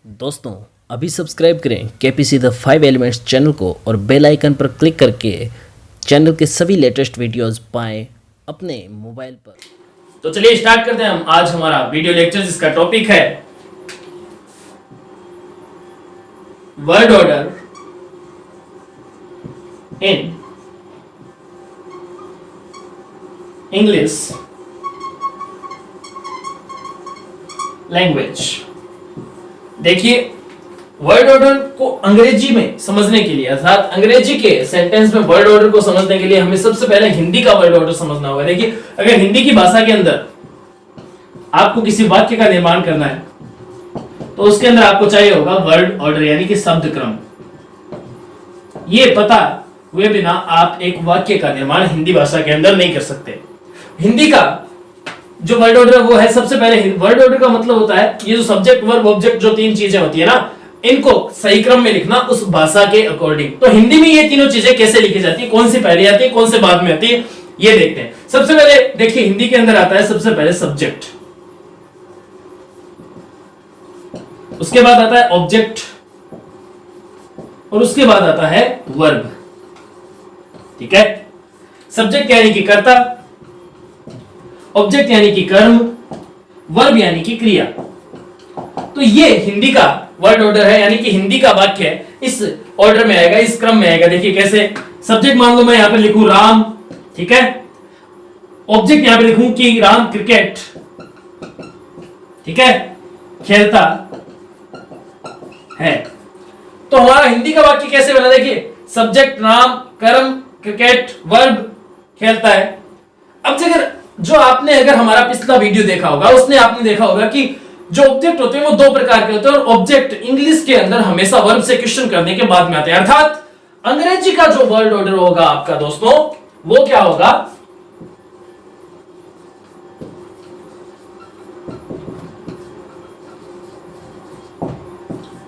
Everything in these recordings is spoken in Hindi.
दोस्तों अभी सब्सक्राइब करें केपीसी द 5 एलिमेंट्स चैनल को और बेल आइकन पर क्लिक करके चैनल के सभी लेटेस्ट वीडियोस पाएं अपने मोबाइल पर। तो चलिए स्टार्ट करते हैं हम आज हमारा वीडियो लेक्चर, जिसका टॉपिक है word order in English language. देखिए, वर्ड ऑर्डर को अंग्रेजी में समझने के लिए अर्थात अंग्रेजी के सेंटेंस में वर्ड ऑर्डर को समझने के लिए हमें सबसे पहले हिंदी का वर्ड ऑर्डर समझना होगा। देखिए, अगर हिंदी की भाषा के अंदर आपको किसी वाक्य का निर्माण करना है तो उसके अंदर आपको चाहिए होगा वर्ड ऑर्डर यानी कि शब्द क्रम। ये पता हुए बिना आप एक वाक्य का निर्माण हिंदी भाषा के अंदर नहीं कर सकते। हिंदी का जो वर्ड ऑर्डर वो है, सबसे पहले वर्ड ऑर्डर का मतलब होता है ये जो सब्जेक्ट वर्ब ऑब्जेक्ट जो तीन चीजें होती है ना, इनको सही क्रम में लिखना उस भाषा के अकॉर्डिंग। तो हिंदी में ये तीनों चीजें कैसे लिखी जाती है, कौन सी पहले आती है कौन से बाद में आती है, ये देखते हैं। सबसे पहले देखिए, हिंदी के अंदर आता है सबसे पहले सब्जेक्ट, उसके बाद आता है ऑब्जेक्ट और उसके बाद आता है वर्ब। ठीक है, सब्जेक्ट यानी कि कर्ता, ऑब्जेक्ट यानी कि कर्म, वर्ब यानी कि क्रिया। तो ये हिंदी का वर्ड ऑर्डर है, यानी कि हिंदी का वाक्य है इस ऑर्डर में आएगा, इस क्रम में आएगा। देखिए कैसे, सब्जेक्ट मान लो मैं यहां पर लिखूं राम, ठीक है, ऑब्जेक्ट यहां पे लिखूं कि राम क्रिकेट, ठीक है, खेलता है। तो हमारा हिंदी का वाक्य कैसे बना, देखिए सब्जेक्ट राम, कर्म क्रिकेट, वर्ब खेलता है। अब जो आपने अगर हमारा पिछला वीडियो देखा होगा उसने आपने देखा होगा कि जो ऑब्जेक्ट होते हैं वो दो प्रकार के होते हैं, और ऑब्जेक्ट इंग्लिश के अंदर हमेशा वर्ब से क्वेश्चन करने के बाद में आते हैं। अर्थात अंग्रेजी का जो वर्ड ऑर्डर होगा आपका दोस्तों, वो क्या होगा,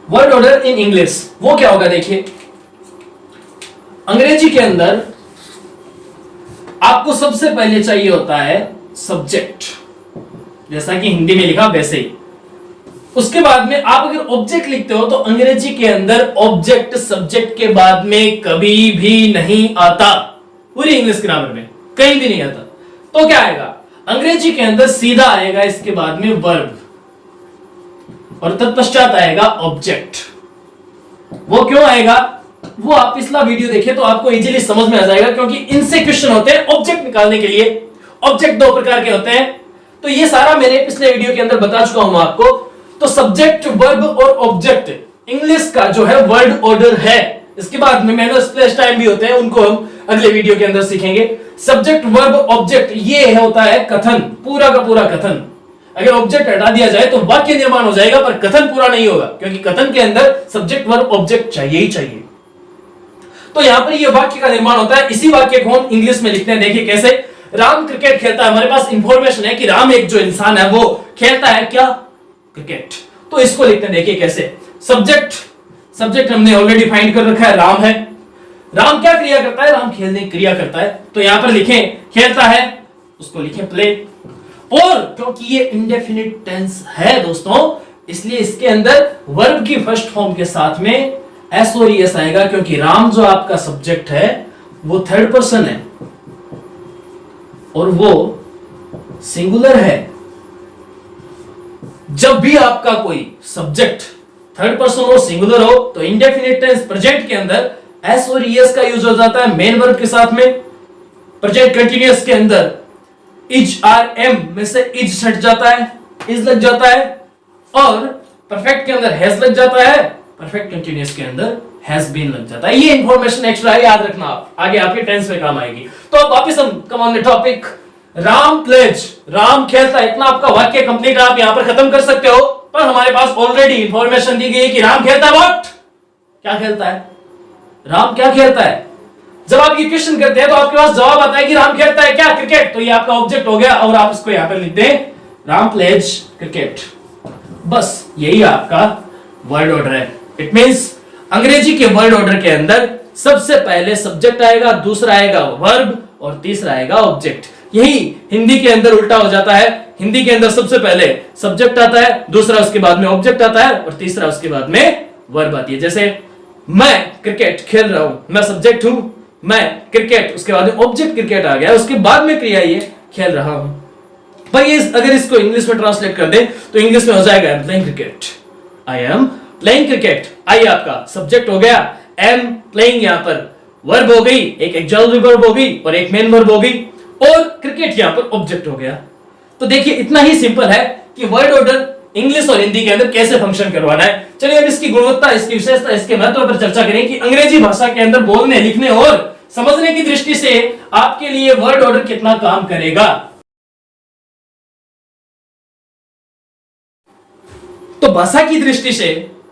वर्ड ऑर्डर इन इंग्लिश वो क्या होगा। देखिए, अंग्रेजी के अंदर आपको सबसे पहले चाहिए होता है सब्जेक्ट, जैसा कि हिंदी में लिखा वैसे ही। उसके बाद में आप अगर ऑब्जेक्ट लिखते हो तो अंग्रेजी के अंदर ऑब्जेक्ट सब्जेक्ट के बाद में कभी भी नहीं आता, पूरी इंग्लिश ग्रामर में कहीं भी नहीं आता। तो क्या आएगा, अंग्रेजी के अंदर सीधा आएगा इसके बाद में वर्ब और तत्पश्चात आएगा ऑब्जेक्ट। वो क्यों आएगा, वो आप पिछला वीडियो देखें तो आपको इजीली समझ में आ जाएगा, क्योंकि इनसे क्वेश्चन होते हैं ऑब्जेक्ट निकालने के लिए। ऑब्जेक्ट दो प्रकार के होते हैं, तो ये सारा मेरे पिछले वीडियो के अंदर बता चुका हूं आपको। तो सब्जेक्ट वर्ब और ऑब्जेक्ट इंग्लिश का जो है वर्ड ऑर्डर है। इसके बाद में मैनर्स प्लेस टाइम भी होते हैं, उनको हम अगले वीडियो के अंदर सीखेंगे। सब्जेक्ट वर्ब ऑब्जेक्ट ये होता है कथन, पूरा का पूरा कथन। अगर ऑब्जेक्ट हटा दिया जाए तो वाक्य निर्माण हो जाएगा पर कथन पूरा नहीं होगा, क्योंकि कथन के अंदर सब्जेक्ट वर्ब ऑब्जेक्ट चाहिए ही चाहिए। तो यहां पर ये वाक्य का निर्माण होता है। इसी वाक्य को हम इंग्लिश में लिखते हैं। देखिए कैसे, राम क्रिकेट खेलता है। हमारे पास इंफॉर्मेशन है कि राम एक जो इंसान है वो खेलता है क्या, क्रिकेट। तो इसको लिखते हैं, देखिए कैसे, सब्जेक्ट हमने ऑलरेडी फाइंड कर रखा है, राम है। राम क्या क्रिया करता है, राम खेलने की क्रिया करता है। तो यहां पर लिखें खेलता है, उसको लिखें प्ले। और क्योंकि ये इंडेफिनिट टेंस है दोस्तों, इसलिए इसके अंदर वर्ब की फर्स्ट फॉर्म के साथ में एस और एस आएगा, क्योंकि राम जो आपका सब्जेक्ट है वो थर्ड पर्सन है और वो सिंगुलर है। जब भी आपका कोई सब्जेक्ट थर्ड पर्सन हो, सिंगुलर हो, तो इंडेफिनिट टेंस प्रेजेंट के अंदर एस और एस का यूज हो जाता है मेन वर्ब के साथ में। प्रेजेंट कंटिन्यूअस के अंदर इज आर एम में से इज हट जाता है, इज लग जाता है, और परफेक्ट के अंदर हैज लग जाता है, परफेक्ट कंटिन्यूअस के अंदर हैज बीन लग जाता है। ये इंफॉर्मेशन एक्स्ट्रा है, याद रखना आप, आगे आपके टेंस में काम आएगी। तो अब वापस हम come on the topic, Ram plays, Ram खेलता है। इतना आपका वाक्य कंप्लीट आप यहां पर खत्म कर सकते हो, पर हमारे पास ऑलरेडी इंफॉर्मेशन दी गई है कि राम खेलता है। व्हाट, क्या खेलता है, राम क्या खेलता है। जब आप ये क्वेश्चन करते हैं तो आपके पास जवाब आता है कि राम खेलता है क्या, क्रिकेट। तो ये आपका ऑब्जेक्ट हो गया और आप इसको यहां पर लिख दें, राम प्लेज क्रिकेट। बस यही आपका वर्ड ऑर्डर है। इट मींस अंग्रेजी के वर्ड ऑर्डर के अंदर सबसे पहले सब्जेक्ट आएगा, दूसरा आएगा वर्ब और तीसरा आएगा ऑब्जेक्ट। यही हिंदी के अंदर उल्टा हो जाता है। हिंदी के अंदर सबसे पहले सब्जेक्ट आता है, दूसरा उसके बाद में ऑब्जेक्ट आता है और तीसरा उसके बाद में वर्ब आती है। जैसे मैं क्रिकेट खेल रहा हूं, मैं सब्जेक्ट हूं, मैं क्रिकेट, उसके बाद में ऑब्जेक्ट क्रिकेट आ गया, उसके बाद में क्रिया ये खेल रहा हूं। भाई अगर इसको इंग्लिश में ट्रांसलेट कर दे तो इंग्लिश में हो जाएगा I am playing cricket, I am playing cricket. I आपका सब्जेक्ट हो गया, एम प्लेइंग यहां पर वर्ब हो गई, एक एक्सुअल वर्ब हो गई और एक मेन वर्ब हो गई, और क्रिकेट यहां पर ऑब्जेक्ट हो गया। तो देखिए इतना ही सिंपल है कि वर्ड ऑर्डर इंग्लिश और हिंदी के अंदर कैसे फंक्शन करवाना है। चलिए अब इसकी गुणवत्ता, इसकी विशेषता, इसके महत्व पर चर्चा करें कि अंग्रेजी भाषा के अंदर बोलने, लिखने और समझने की दृष्टि से आपके लिए वर्ड ऑर्डर कितना काम करेगा। तो भाषा की दृष्टि से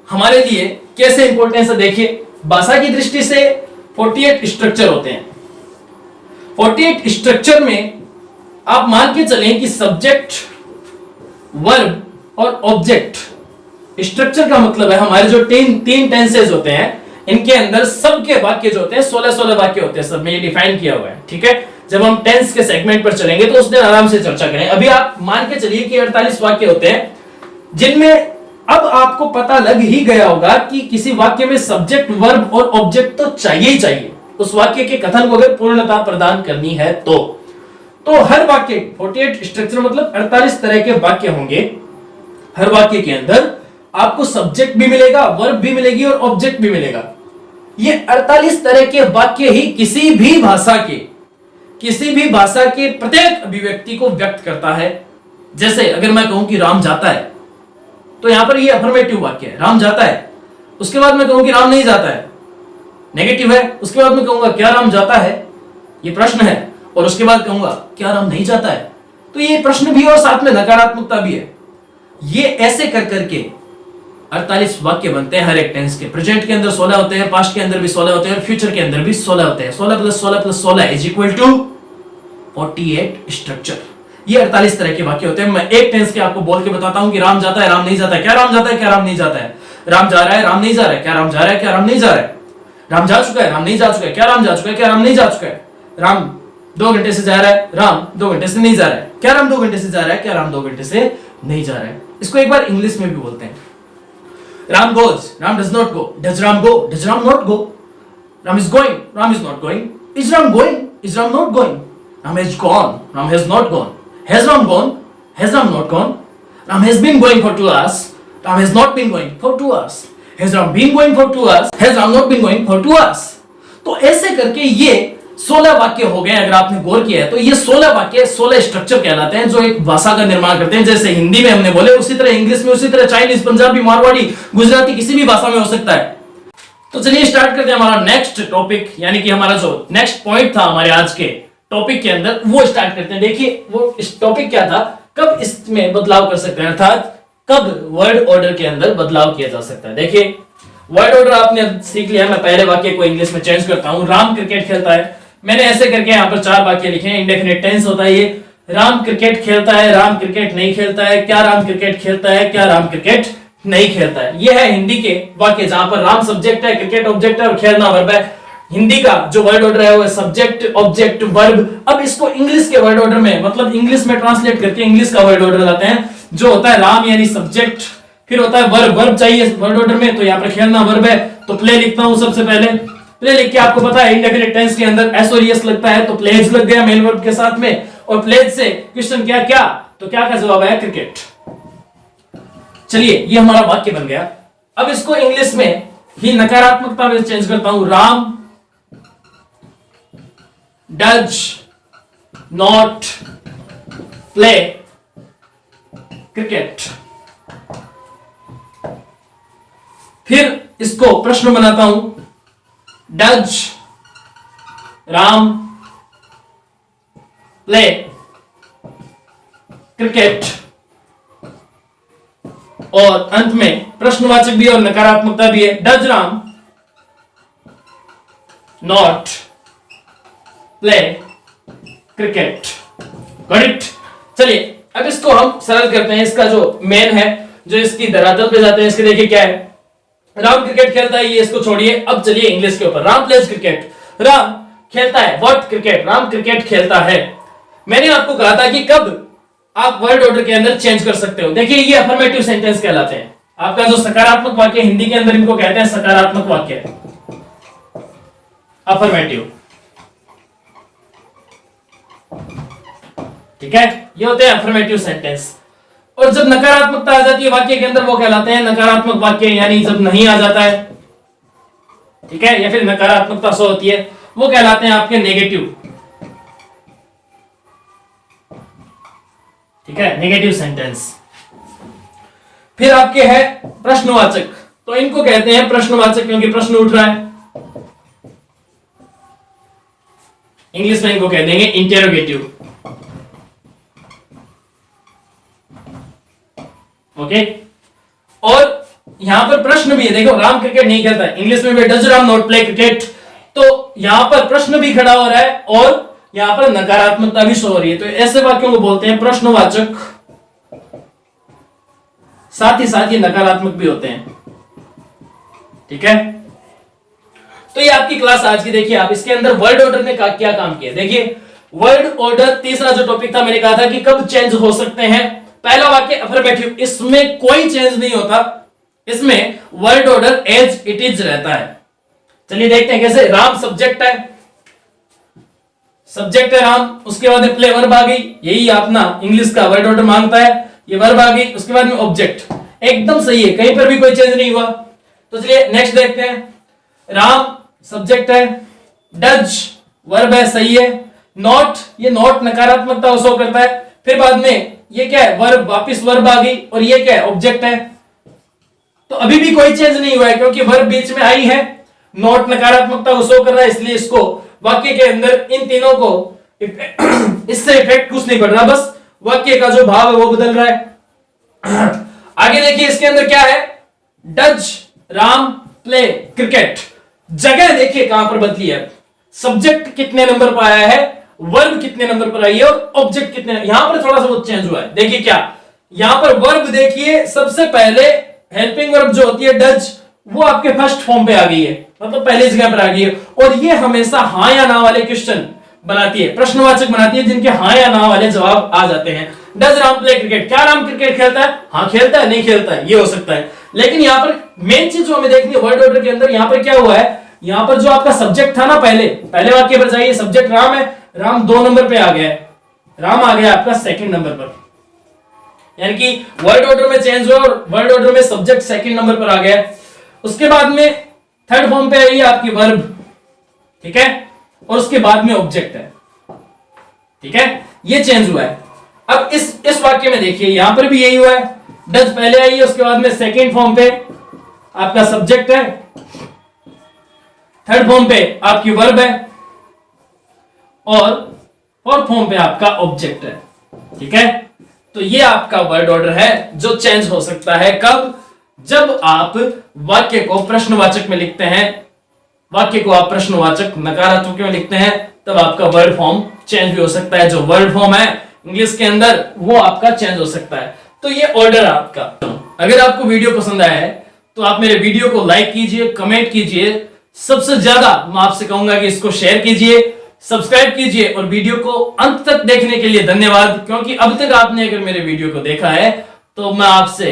हमारे लिए कैसे इंपॉर्टेंस है, देखिए भाषा की दृष्टि से 48 स्ट्रक्चर होते हैं। 48 स्ट्रक्चर में आप मान के चलें कि सब्जेक्ट, वर्ब और ऑब्जेक्ट स्ट्रक्चर का मतलब है हमारे जो तीन टेंसेज होते हैं, इनके अंदर सबके वाक्य जो होते हैं 16 वाक्य होते हैं, सब में ये डिफाइन किया हुआ है। ठीक है, जब हम टेंस के सेगमेंट पर चलेंगे तो उस दिन आराम से चर्चा करें। अभी आप मान के चलिए कि 48 वाक्य होते हैं, जिनमें अब आपको पता लग ही गया होगा कि किसी वाक्य में सब्जेक्ट, वर्ब और ऑब्जेक्ट तो चाहिए ही चाहिए उस वाक्य के कथन को अगर पूर्णता प्रदान करनी है तो हर वाक्य 48 स्ट्रक्चर मतलब 48 तरह के वाक्य होंगे। हर वाक्य के अंदर आपको सब्जेक्ट भी मिलेगा, वर्ब भी मिलेगी और ऑब्जेक्ट भी मिलेगा। ये 48 तरह के वाक्य ही किसी भी भाषा के प्रत्येक अभिव्यक्ति को व्यक्त करता है। जैसे अगर मैं कहूं कि राम जाता है, तो यहां पर ये अफर्मेटिव वाक्य है, राम जाता है। उसके बाद मैं कहूं कि राम नहीं जाता है, नेगेटिव है। उसके बाद मैं कहूंगा क्या राम जाता है, ये प्रश्न है। और उसके बाद कहूंगा क्या राम नहीं जाता है, तो ये प्रश्न भी और साथ में नकारात्मकता भी है। ये ऐसे कर करके 48 वाक्य बनते हैं हर एक टेंस के। प्रेजेंट के अंदर 16 होते हैं, पास्ट के अंदर भी 16 होते हैं और फ्यूचर के अंदर भी 16 होते हैं। 16 + 16 + 16 इज इक्वल टू 48 स्ट्रक्चर। ये 48 तरह के वाक्य होते हैं। मैं एक टेंस के आपको बोल के बताता हूं कि राम जाता है, राम नहीं जाता है, क्या राम जाता है, क्या राम नहीं जाता है, राम जा रहा है, राम नहीं जा रहा है, क्या राम जा रहा है, क्या राम नहीं जा रहा है, राम जा चुका है, राम नहीं जा चुका है, क्या राम जा चुका है, क्या राम नहीं जा चुका है, राम 2 घंटे से जा रहा है, राम 2 घंटे से नहीं जा रहा है, क्या राम 2 घंटे से जा रहा है, क्या राम 2 घंटे से नहीं जा रहा है। इसको एक बार इंग्लिश में भी बोलते हैं। Ram goes, Ram does not go, does Ram go, does Ram not go, Ram is going, Ram is not going, is Ram going, is Ram not going, Ram has gone, Ram has not gone, has Ram gone, has Ram not gone, Ram has been going for 2 hours, Ram has not been going for 2 hours, has Ram been going for 2 hours, has Ram not been going for 2 hours। तो ऐसे करके ये 16 वाक्य हो गए। अगर आपने गौर किया है तो ये 16 वाक्य 16 स्ट्रक्चर कहलाते हैं जो एक भाषा का निर्माण करते हैं। जैसे हिंदी में हमने बोले, उसी तरह इंग्लिश में, उसी तरह चाइनीज, पंजाबी, मारवाड़ी, गुजराती, किसी भी भाषा में हो सकता है। तो चलिए स्टार्ट करते हैं हमारा नेक्स्ट टॉपिक, यानी कि हमारा जो नेक्स्ट पॉइंट था हमारे आज के टॉपिक के अंदर, वो स्टार्ट करते हैं। देखिए वो इस टॉपिक क्या था, कब इसमें बदलाव कर सकते हैं, अर्थात कब वर्ड ऑर्डर के अंदर बदलाव किया जा सकता है। देखिए वर्ड ऑर्डर आपने सीख लिया। मैं पहले वाक्य को इंग्लिश में चेंज करता हूं। राम क्रिकेट खेलता है, मैंने ऐसे करके यहाँ पर 4 वाक्य लिखे हैं। इंडेफिनिट टेंस होता है ये। राम क्रिकेट खेलता है, राम क्रिकेट नहीं खेलता है, क्या राम क्रिकेट खेलता है, क्या राम क्रिकेट नहीं खेलता है। ये है हिंदी के वाक्य जहां पर राम सब्जेक्ट है, क्रिकेट ऑब्जेक्ट है और खेलना वर्ब है। हिंदी का जो वर्ड ऑर्डर है वो सब्जेक्ट, ऑब्जेक्ट, वर्ब। अब इसको इंग्लिश के वर्ड ऑर्डर में, मतलब इंग्लिश में ट्रांसलेट करके इंग्लिश का वर्ड ऑर्डर लाते हैं, जो होता है राम यानी सब्जेक्ट, फिर होता है वर्ब, वर्ब चाहिए वर्ड ऑर्डर में, तो यहाँ पर खेलना वर्ब है। तो प्ले लिखता हूं सबसे पहले। प्ले लिख के आपको पता है इंडेफिनिट टेंस के अंदर एस और एस लगता है, तो प्लेज लग गया मेन वर्ब के साथ में। और प्लेज से क्वेश्चन क्या क्या, तो क्या का जवाब है क्रिकेट। चलिए ये हमारा वाक्य बन गया। अब इसको इंग्लिश में ही नकारात्मकता में चेंज करता हूं। Ram does not play cricket. फिर इसको प्रश्न बनाता हूं। Does Ram play cricket. और अंत में प्रश्नवाचक भी और नकारात्मकता भी है। Does Ram not play cricket. Got it. चलिए अब इसको हम सरल करते हैं। इसका जो मेन है, जो इसकी धरातल पे जाते हैं, इसके देखिए क्या है। राम क्रिकेट खेलता है, ये इसको छोड़िए। अब चलिए इंग्लिश के ऊपर। राम प्लेज क्रिकेट, राम खेलता है व्हाट क्रिकेट, राम क्रिकेट खेलता है। मैंने आपको कहा था कि कब आप वर्ड ऑर्डर के अंदर चेंज कर सकते हो। देखिए ये अफर्मेटिव सेंटेंस कहलाते हैं। आपका जो सकारात्मक वाक्य, हिंदी के अंदर इनको कहते हैं सकारात्मक वाक्य, अफर्मेटिव, ठीक है, ये होते हैं अफर्मेटिव सेंटेंस। और जब नकारात्मकता आ जाती है वाक्य के अंदर वो कहलाते हैं नकारात्मक वाक्य, यानी जब नहीं आ जाता है, ठीक है, या फिर नकारात्मकता शो होती है वो कहलाते हैं आपके नेगेटिव, ठीक है, नेगेटिव सेंटेंस। फिर आपके है प्रश्नवाचक, तो इनको कहते हैं प्रश्नवाचक क्योंकि प्रश्न उठ रहा है। इंग्लिश में इनको कह देंगे इंटेरोगेटिव, ओके। और यहां पर प्रश्न भी है, देखो राम क्रिकेट नहीं खेलता है, इंग्लिश में भी does Ram not play cricket, तो यहां पर प्रश्न भी खड़ा हो रहा है और यहां पर नकारात्मकता भी शो हो रही है, तो ऐसे वाक्यों को बोलते हैं प्रश्नवाचक। साथ ही साथ ये नकारात्मक भी होते हैं, ठीक है। तो ये आपकी क्लास आज की। देखिए आप इसके अंदर वर्ड ऑर्डर ने क्या काम किया। देखिए वर्ड ऑर्डर, तीसरा जो टॉपिक था मैंने कहा था कि कब चेंज हो सकते हैं। पहला वाक्य अफर्मेटिव, इसमें कोई चेंज नहीं होता, इसमें word order as it is रहता है। चलिए देखते हैं कैसे। राम सब्जेक्ट है, सब्जेक्ट है राम, उसके बाद में प्ले वर्ब आ गई, यही अपना इंग्लिश का वर्ड ऑर्डर मांगता है, ये वर्ब आ गई, उसके बाद में ऑब्जेक्ट, एकदम सही है, कहीं पर भी कोई चेंज नहीं हुआ। तो चलिए नेक्स्ट देखते हैं। राम सब्जेक्ट है, डज वर्ब है, सही है, नॉट, ये नॉट नकारात्मकता शो करता है, फिर बाद में ये क्या है वर्ब, वापस वर्ब आ गई, और ये क्या है ऑब्जेक्ट है। तो अभी भी कोई चेंज नहीं हुआ है क्योंकि वर्ब बीच में आई है, नॉट नकारात्मकता को शो कर रहा है, इसलिए इसको वाक्य के अंदर इन तीनों को इससे इफेक्ट कुछ नहीं पड़ रहा, बस वाक्य का जो भाव है वो बदल रहा है। आगे देखिए इसके अंदर क्या है, डज राम प्ले क्रिकेट, जगह देखिए कहां पर बदली है, सब्जेक्ट कितने नंबर पर आया है, वर्ब कितने नंबर पर आई है, और ऑब्जेक्ट कितने, यहां पर थोड़ा सा बहुत चेंज हुआ है। देखिए क्या, यहां पर वर्ब देखिए सबसे पहले हेल्पिंग वर्ब जो होती है डज, वो आपके फर्स्ट फॉर्म पे आ गई है, मतलब पहली जगह पर आ गई है, और ये हमेशा हां या ना वाले क्वेश्चन बनाती है, प्रश्नवाचक बनाती है, जिनके हां या ना वाले जवाब आ जाते हैं। डज राम प्ले क्रिकेट, क्या राम क्रिकेट खेलता है, हाँ खेलता है, नहीं खेलता है, ये हो सकता है। लेकिन यहां पर मेन चीज जो हमें देखनी है वर्ड ऑर्डर के अंदर, यहां पर क्या हुआ है, यहां पर जो आपका सब्जेक्ट था ना, पहले वाक्य पर जाइए, सब्जेक्ट राम है, राम 2 नंबर पे आ गया है, राम आ गया आपका सेकंड नंबर पर, यानी कि वर्ड ऑर्डर में चेंज हुआ और वर्ड ऑर्डर में सब्जेक्ट सेकंड नंबर पर आ गया। उसके बाद में थर्ड फॉर्म पे आई आपकी वर्ब, ठीक है, और उसके बाद में ऑब्जेक्ट है, ठीक है, ये चेंज हुआ है। अब इस वाक्य में देखिए यहां पर भी यही हुआ है, डज पहले आई है, उसके बाद में सेकंड फॉर्म पे आपका सब्जेक्ट है, थर्ड फॉर्म पे आपकी वर्ब है, और फोर्थ फॉर्म पे आपका ऑब्जेक्ट है, ठीक है। तो ये आपका वर्ड ऑर्डर है जो चेंज हो सकता है कब, जब आप वाक्य को प्रश्नवाचक में लिखते हैं, वाक्य को आप प्रश्नवाचक नकारात्मक में लिखते हैं, तब आपका वर्ड फॉर्म चेंज भी हो सकता है, जो वर्ड फॉर्म है इंग्लिश के अंदर वो आपका चेंज हो सकता है। तो ये ऑर्डर आपका। अगर आपको वीडियो पसंद आया है तो आप मेरे वीडियो को लाइक कीजिए, कमेंट कीजिए, सबसे ज्यादा मैं आपसे कहूंगा कि इसको शेयर कीजिए, सब्सक्राइब कीजिए, और वीडियो को अंत तक देखने के लिए धन्यवाद, क्योंकि अब तक आपने अगर मेरे वीडियो को देखा है तो मैं आपसे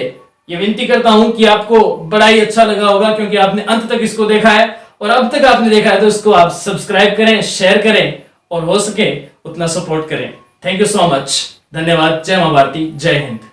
ये विनती करता हूं कि आपको बड़ा ही अच्छा लगा होगा, क्योंकि आपने अंत तक इसको देखा है, और अब तक आपने देखा है तो इसको आप सब्सक्राइब करें, शेयर करें, और हो सके उतना सपोर्ट करें। थैंक यू सो मच, धन्यवाद। जय मां भारती, जय हिंद।